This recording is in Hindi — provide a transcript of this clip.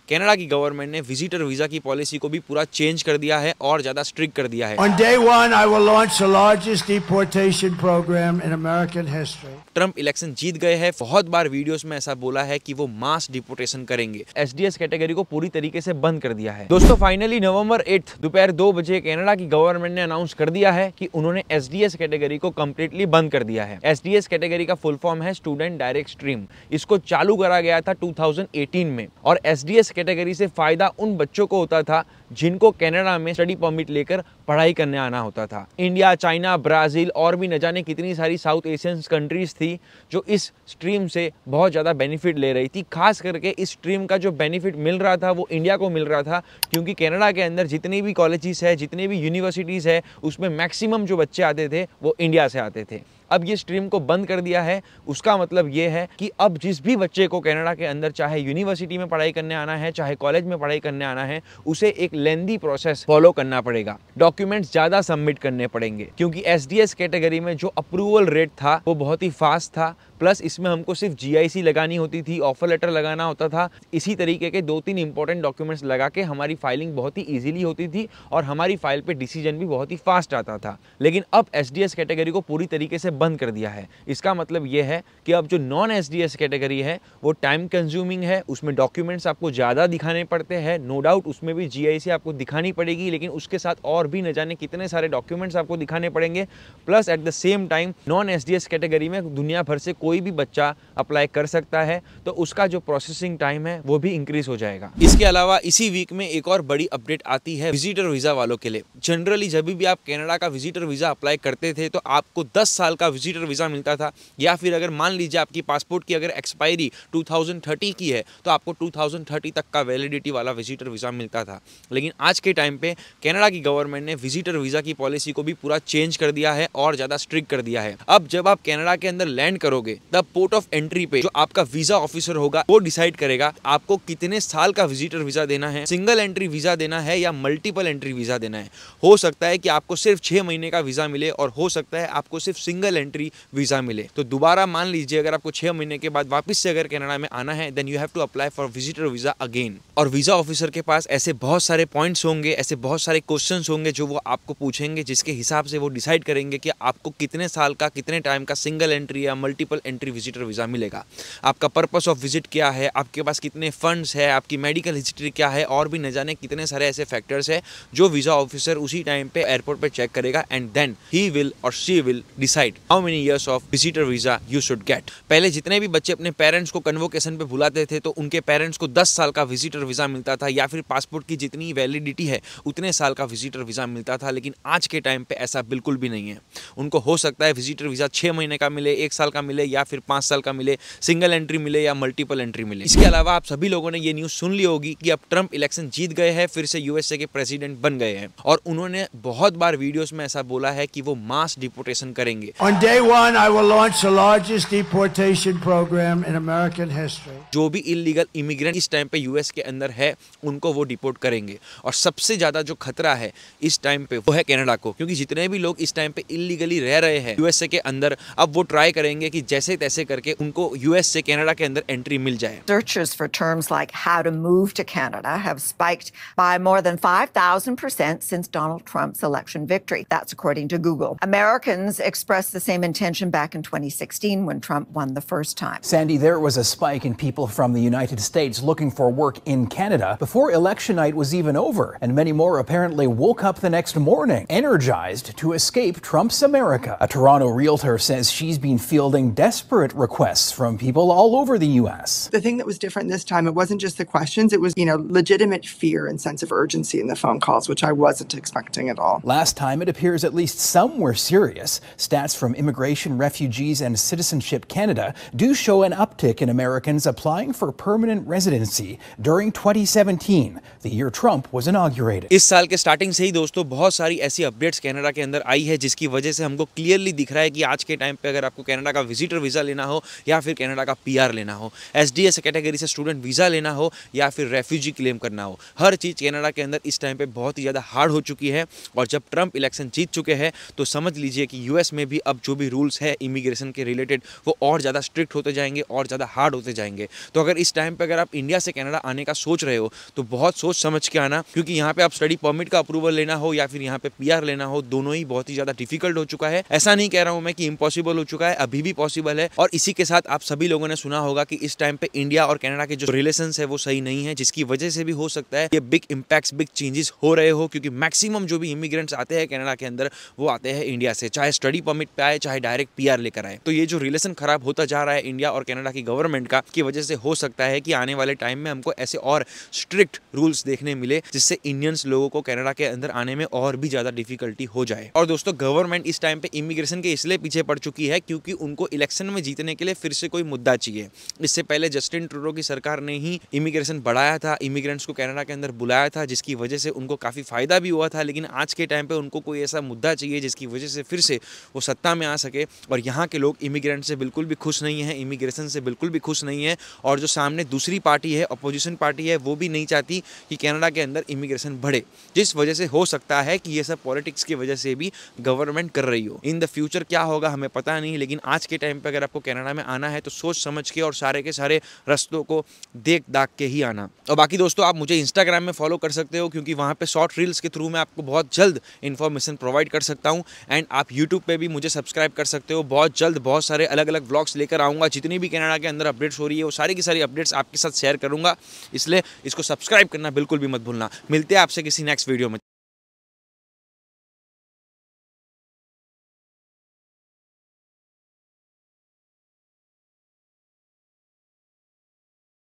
कनाडा की गवर्नमेंट ने विजिटर वीजा की पॉलिसी को भी पूरा चेंज कर दिया है और ज्यादा स्ट्रिक्ट कर दिया है। On day one, I will launch the largest deportation program in American history. Trump election जीत गए हैं, बहुत बार वीडियोस में ऐसा बोला है कि वो मास डिपोर्टेशन करेंगे। एसडीएस कैटेगरी को पूरी तरीके से बंद कर दिया है। दोस्तों फाइनली नवंबर 8 दोपहर 2 बजे कनाडा की गवर्नमेंट ने अनाउंस कर दिया है कि उन्होंने एसडीएस कैटेगरी को कंप्लीटली बंद कर दिया है। एसडीएस कैटेगरी का फुल फॉर्म है स्टूडेंट डायरेक्ट स्ट्रीम। इसको चालू करा गया था 2018 में और एसडीएस कैटेगरी से फायदा उन बच्चों को होता था जिनको कनाडा में स्टडी परमिट लेकर पढ़ाई करने आना होता था। इंडिया, चाइना, ब्राजील और भी न जाने कितनी सारी साउथ एशियन कंट्रीज थी जो इस स्ट्रीम से बहुत ज़्यादा बेनिफिट ले रही थी। खास करके इस स्ट्रीम का जो बेनिफिट मिल रहा था वो इंडिया को मिल रहा था, क्योंकि कनाडा के अंदर जितनी भी कॉलेजेस है, जितनी भी यूनिवर्सिटीज़ है, उसमें मैक्सिमम जो बच्चे आते थे वो इंडिया से आते थे। अब ये स्ट्रीम को बंद कर दिया है। उसका मतलब ये है कि अब जिस भी बच्चे को कनाडा के अंदर चाहे यूनिवर्सिटी में पढ़ाई करने आना है, चाहे कॉलेज में पढ़ाई करने आना है, उसे एक लेंदी प्रोसेस फॉलो करना पड़ेगा। डॉक्यूमेंट्स ज़्यादा सबमिट करने पड़ेंगे, क्योंकि एसडीएस कैटेगरी में जो अप्रूवल रेट था वो बहुत ही फास्ट था। प्लस इसमें हमको सिर्फ जीआईसी लगानी होती थी, ऑफर लेटर लगाना होता था। इसी तरीके के 2-3 इंपॉर्टेंट डॉक्यूमेंट्स लगा के हमारी फाइलिंग बहुत ही इजीली होती थी और हमारी फाइल पे डिसीजन भी बहुत ही फास्ट आता था। लेकिन अब एसडीएस कैटेगरी को पूरी तरीके से बंद कर दिया है। इसका मतलब ये है कि अब जो नॉन एसडीएस कैटेगरी है वो टाइम कंज्यूमिंग है, उसमें डॉक्यूमेंट्स आपको ज़्यादा दिखाने पड़ते हैं। नो डाउट उसमें भी जीआईसी आपको दिखानी पड़ेगी, लेकिन उसके साथ और भी न जाने कितने सारे डॉक्यूमेंट्स आपको दिखाने पड़ेंगे। Plus at the same time non SDS category में दुनिया भर से कोई भी बच्चा अप्लाई कर सकता है, तो उसका जो प्रोसेसिंग टाइम है वो भी इंक्रीज हो जाएगा। इसके अलावा इसी वीक में एक और बड़ी अपडेट आती है विजिटर वीजा वालों के लिए। जनरली जब भी आप कनाडा का विजिटर वीजा अप्लाई करते थे तो आपको 10 साल का विजिटर वीजा मिलता था, या फिर अगर मान लीजिए आपकी पासपोर्ट की अगर एक्सपायरी 2030 की है तो आपको 2030 तक का वैलिडिटी वाला विजिटर वीजा मिलता था। लेकिन आज के टाइम पे कनाडा की गवर्नमेंट ने विजिटर वीजा की पॉलिसी को भी पूरा चेंज कर दिया है और ज्यादा स्ट्रिक्ट कर दिया है। अब जब आप कनाडा के अंदर लैंड करोगे तब पोर्ट ऑफ एंट्री पे जो आपका वीजा ऑफिसर होगा वो डिसाइड करेगा आपको कितने साल का विजिटर वीजा देना है, सिंगल एंट्री वीजा देना है या मल्टीपल एंट्री वीजा देना है। हो सकता है कि आपको सिर्फ 6 महीने का वीजा मिले और हो सकता है आपको सिर्फ सिंगल एंट्री वीजा मिले। तो दोबारा मान लीजिए अगर आपको 6 महीने के बाद वापस से अगर कनाडा में आना है, then you have to apply for visitor visa again. और वीजा ऑफिसर के पास ऐसे बहुत सारे पॉइंट्स होंगे, ऐसे बहुत सारे क्वेश्चंस होंगे जो वो आपको पूछेंगे, जिसके हिसाब से वो डिसाइड करेंगे कि आपको कितने साल का, कितने टाइम का सिंगल एंट्री या मल्टीपल एंट्री विजिटर वीजा मिलेगा। आपका पर्पस ऑफ विजिट क्या है, आपके पास कितने फंड्स है, आपकी मेडिकल हिस्ट्री क्या है, और भी न जाने कितने सारे ऐसे फैक्टर्स है जो वीजा ऑफिसर उसी टाइम पे एयरपोर्ट पे चेक करेगा, एंड देन ही विल और she will decide how many years of visitor visa you should get. पहले जितने भी बच्चे अपने पेरेंट्स को कन्वोकेशन पे बुलाते थे तो उनके पेरेंट्स को 10 साल का विजिटर वीजा मिलता था, या फिर पासपोर्ट की जितनी वैलिडिटी है उतने साल का विजिटर वीजा मिलता था। लेकिन आज के टाइम पे ऐसा बिल्कुल भी नहीं है। उनको हो सकता है विजिटर वीजा 6 महीने का मिले, 1 साल का मिले, या फिर 5 साल का मिले, सिंगल एंट्री मिले या मल्टीपल एंट्री मिले। इसके अलावा आप सभी लोगों ने ये न्यूज़ सुन ली होगी कि अब ट्रंप इलेक्शन जीत गए हैं, फिर से यूएसए के प्रेसिडेंट बन गए हैं, और उन्होंने बहुत बार वीडियोस में ऐसा बोला है कि वो मास डिपोर्टेशन करेंगे। On day one, I will launch the largest deportation program in American history. जो भी इलीगल इमिग्रेंट इस टाइम पे यूएस के अंदर है उनको वो डिपोर्ट करेंगे। और सबसे ज्यादा जो खतरा है इस टाइम पे वो है कनाडा को, क्योंकि जितने भी लोग इस टाइम पे इलीगली रह रहे हैं यूएसए के अंदर, अब वो ट्राई करेंगे कि जैसे तैसे करके उनको यूएस से कनाडा के अंदर एंट्री मिल जाए। Searches for terms like how to move to Canada have spiked by more than 5,000% since Donald Trump's election victory. That's according to Google. Americans expressed the same intention back in 2016 when Trump won the first time. Sandy, there was a spike in people from the United States looking for work in Canada before election night was even over, and many more apparently woke up the next morning energized to escape Trump's America. A Toronto realtor says she's been fielding desperate requests from people all over the U.S. The thing that was different this time, it wasn't just the questions, it was, legitimate fear and sense of urgency in the phone calls, which I wasn't expecting at all. Last time, it appears at least some were serious. Stats from Immigration, Refugees and Citizenship Canada do show an uptick in Americans applying for permanent residency during 2017, the year Trump Trump was inaugurated. इस साल के स्टार्टिंग से ही दोस्तों बहुत सारी ऐसी अपडेट्स कनाडा के अंदर आई है जिसकी वजह से हमको क्लियरली दिख रहा है कि आज के टाइम पे अगर आपको कनाडा का विजिटर वीज़ा लेना हो या फिर कनाडा का PR लेना हो, SDS कैटेगरी से स्टूडेंट वीज़ा लेना हो या फिर रेफ्यूजी क्लेम करना हो, हर चीज़ कनाडा के अंदर इस टाइम पे बहुत ही ज़्यादा हार्ड हो चुकी है। और जब ट्रंप इलेक्शन जीत चुके हैं तो समझ लीजिए कि US में भी अब जो भी रूल्स है इमिग्रेशन के रिलेटेड वो और ज़्यादा स्ट्रिक्ट होते जाएंगे और ज़्यादा हार्ड होते जाएंगे। तो अगर इस टाइम पे अगर आप इंडिया से कनाडा आने का सोच रहे हो तो बहुत सोच समझ के आना, क्योंकि यहाँ पे आप स्टडी परमिट का अप्रूवल लेना हो या फिर यहाँ पे PR लेना हो, दोनों ही बहुत ही ज़्यादा डिफिकल्ट हो चुका है। ऐसा नहीं कह रहा हूँ मैं कि इम्पॉसिबल हो चुका है, अभी भी पॉसिबल है। और इसी के साथ आप सभी लोगों ने सुना होगा कि इस टाइम पे इंडिया और कनाडा के जो रिलेशंस है वो सही नहीं है, जिसकी वजह से भी हो सकता है ये बिग इम्पैक्ट्स, बिग चेंजेस हो रहे हो, क्योंकि मैक्सिमम जो भी इमिग्रेंट्स आते हैं कनाडा के अंदर वो आते हैं इंडिया से, चाहे स्टडी परमिट पे आए चाहे डायरेक्ट PR लेकर आए। तो ये जो रिलेशन खराब होता जा रहा है इंडिया और कनाडा की गवर्नमेंट का, की वजह से हो सकता है कि आने वाले टाइम में हमको ऐसे और स्ट्रिक्ट रूल्स देखने मिले जिससे इंडियंस लोगों को कनाडा के अंदर आने में और भी ज्यादा डिफिकल्टी हो जाए। और दोस्तों गवर्नमेंट इस टाइम पे इमिग्रेशन के इसलिए पीछे पड़ चुकी है क्योंकि उनको इलेक्शन में जीतने के लिए फिर से कोई मुद्दा चाहिए। इससे पहले जस्टिन ट्रूडो की सरकार ने ही इमिग्रेशन बढ़ाया था, इमिग्रेंट्स को कनाडा के अंदर बुलाया था, जिसकी वजह से उनको काफी फायदा भी हुआ था। लेकिन आज के टाइम पे उनको कोई ऐसा मुद्दा चाहिए जिसकी वजह से फिर से वो सत्ता में आ सके। और यहाँ के लोग इमिग्रेंट से बिल्कुल भी खुश नहीं है, इमिग्रेशन से बिल्कुल भी खुश नहीं है। और जो सामने दूसरी पार्टी है, अपोजिशन पार्टी है, वो भी नहीं चाहती कि कनाडा के अंदर इमिग्रेशन बढ़े, जिस वजह से हो सकता है कि ये सब पॉलिटिक्स की वजह से भी गवर्नमेंट कर रही हो। इन द फ्यूचर क्या होगा हमें पता नहीं, लेकिन आज के टाइम पे अगर आपको कनाडा में आना है तो सोच समझ के और सारे के सारे रास्तों को देख दाख के ही आना। और बाकी दोस्तों आप मुझे इंस्टाग्राम में फॉलो कर सकते हो, क्योंकि वहाँ पे शॉर्ट रील्स के थ्रू मैं आपको बहुत जल्द इन्फॉर्मेशन प्रोवाइड कर सकता हूँ। एंड आप यूट्यूब पे भी मुझे सब्सक्राइब कर सकते हो, बहुत जल्द बहुत सारे अलग अलग व्लॉग्स लेकर आऊँगा। जितनी भी कनाडा के अंदर अपडेट्स हो रही है वो सारी की सारी अपडेट्स आपके साथ शेयर करूँगा, इसलिए इसको सब्सक्राइब करना बिल्कुल भी मत भूलना। मिलते हैं आपसे किसी नेक्स्ट वीडियो में।